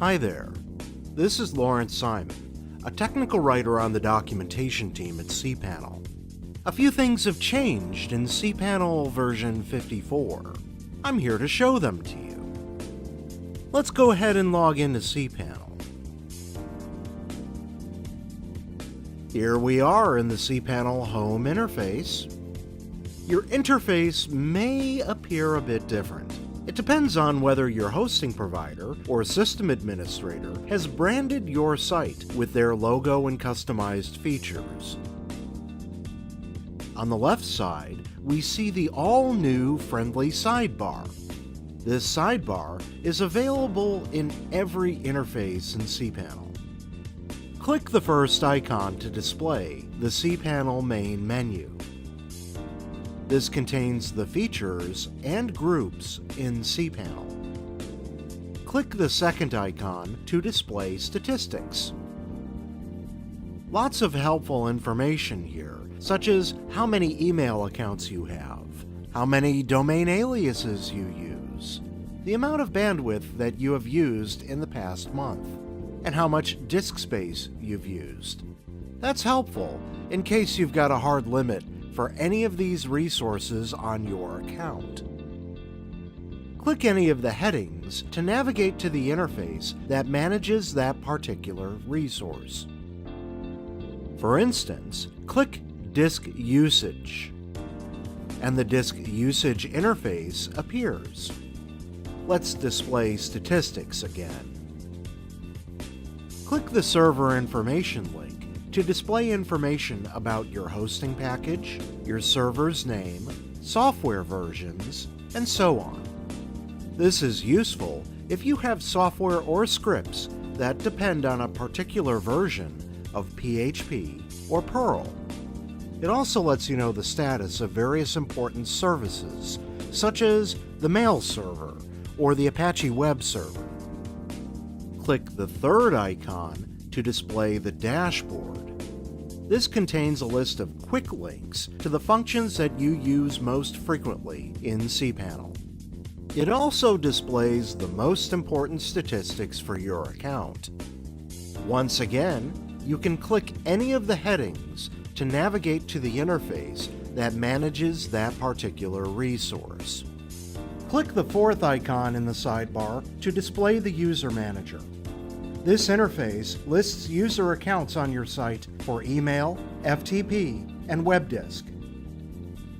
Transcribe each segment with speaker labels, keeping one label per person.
Speaker 1: Hi there. This is Lawrence Simon, a technical writer on the documentation team at cPanel. A few things have changed in cPanel version 54. I'm here to show them to you. Let's go ahead and log into cPanel. Here we are in the cPanel home interface. Your interface may appear a bit different. It depends on whether your hosting provider or system administrator has branded your site with their logo and customized features. On the left side, we see the all-new friendly sidebar. This sidebar is available in every interface in cPanel. Click the first icon to display the cPanel main menu. This contains the features and groups in cPanel. Click the second icon to display statistics. Lots of helpful information here, such as how many email accounts you have, how many domain aliases you use, the amount of bandwidth that you have used in the past month, and how much disk space you've used. That's helpful in case you've got a hard limit for any of these resources on your account. Click any of the headings to navigate to the interface that manages that particular resource. For instance, click Disk Usage, and the Disk Usage interface appears. Let's display statistics again. Click the Server Information link to display information about your hosting package, your server's name, software versions, and so on. This is useful if you have software or scripts that depend on a particular version of PHP or Perl. It also lets you know the status of various important services, such as the mail server or the Apache web server. Click the third icon to display the dashboard. This contains a list of quick links to the functions that you use most frequently in cPanel. It also displays the most important statistics for your account. Once again, you can click any of the headings to navigate to the interface that manages that particular resource. Click the fourth icon in the sidebar to display the User Manager. This interface lists user accounts on your site for email, FTP, and web disk.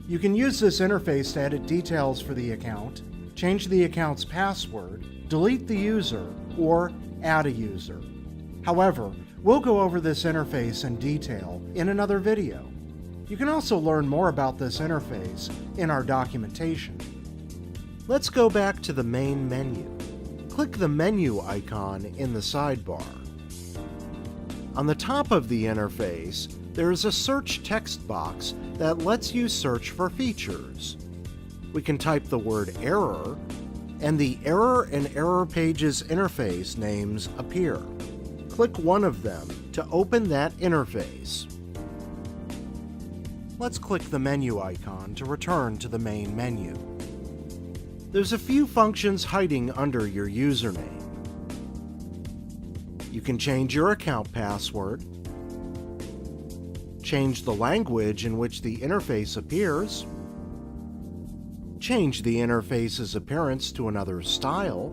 Speaker 1: You can use this interface to edit details for the account, change the account's password, delete the user, or add a user. However, we'll go over this interface in detail in another video. You can also learn more about this interface in our documentation. Let's go back to the main menu. Click the menu icon in the sidebar. On the top of the interface, there is a search text box that lets you search for features. We can type the word error, and the error and error pages interface names appear. Click one of them to open that interface. Let's click the menu icon to return to the main menu. There's a few functions hiding under your username. You can change your account password, change the language in which the interface appears, change the interface's appearance to another style,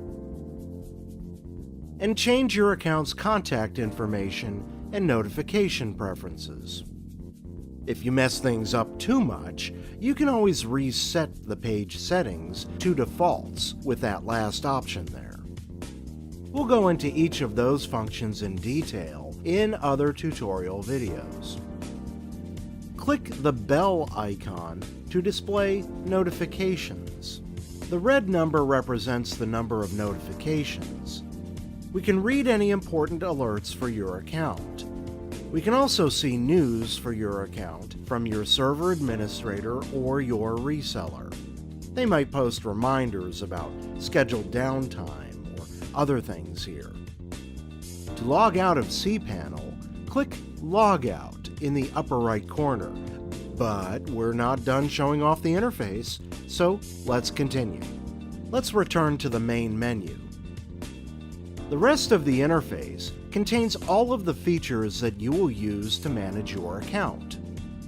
Speaker 1: and change your account's contact information and notification preferences. If you mess things up too much, you can always reset the page settings to defaults with that last option there. We'll go into each of those functions in detail in other tutorial videos. Click the bell icon to display notifications. The red number represents the number of notifications. We can read any important alerts for your account. We can also see news for your account from your server administrator or your reseller. They might post reminders about scheduled downtime or other things here. To log out of cPanel, click Log Out in the upper right corner. But we're not done showing off the interface, so let's continue. Let's return to the main menu. The rest of the interface contains all of the features that you will use to manage your account.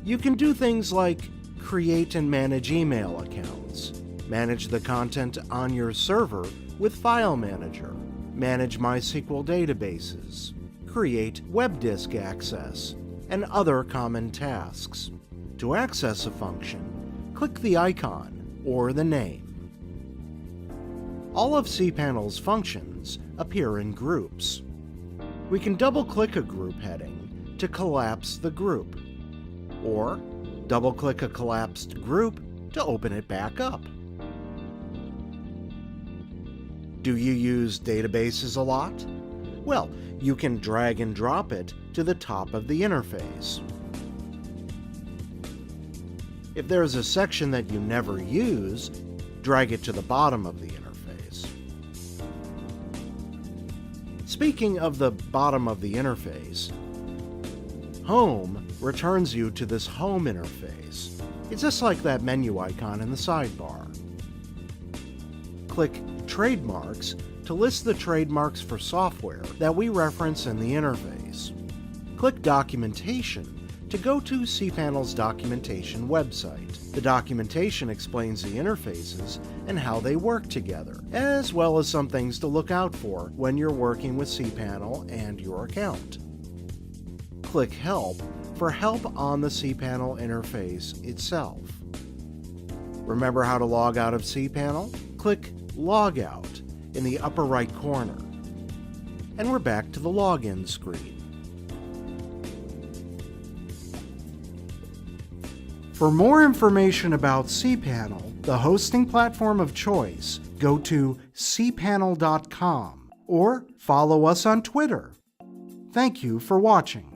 Speaker 1: You can do things like create and manage email accounts, manage the content on your server with File Manager, manage MySQL databases, create web disk access, and other common tasks. To access a function, click the icon or the name. All of cPanel's functions appear in groups. We can double-click a group heading to collapse the group, or double-click a collapsed group to open it back up. Do you use databases a lot? Well, you can drag and drop it to the top of the interface. If there's a section that you never use, drag it to the bottom of the interface. Speaking of the bottom of the interface, Home returns you to this Home interface. It's just like that menu icon in the sidebar. Click Trademarks to list the trademarks for software that we reference in the interface. Click Documentation to go to cPanel's documentation website. The documentation explains the interfaces and how they work together, as well as some things to look out for when you're working with cPanel and your account. Click Help for help on the cPanel interface itself. Remember how to log out of cPanel? Click Log Out in the upper right corner. And we're back to the login screen. For more information about cPanel, the hosting platform of choice, go to cPanel.com or follow us on Twitter. Thank you for watching.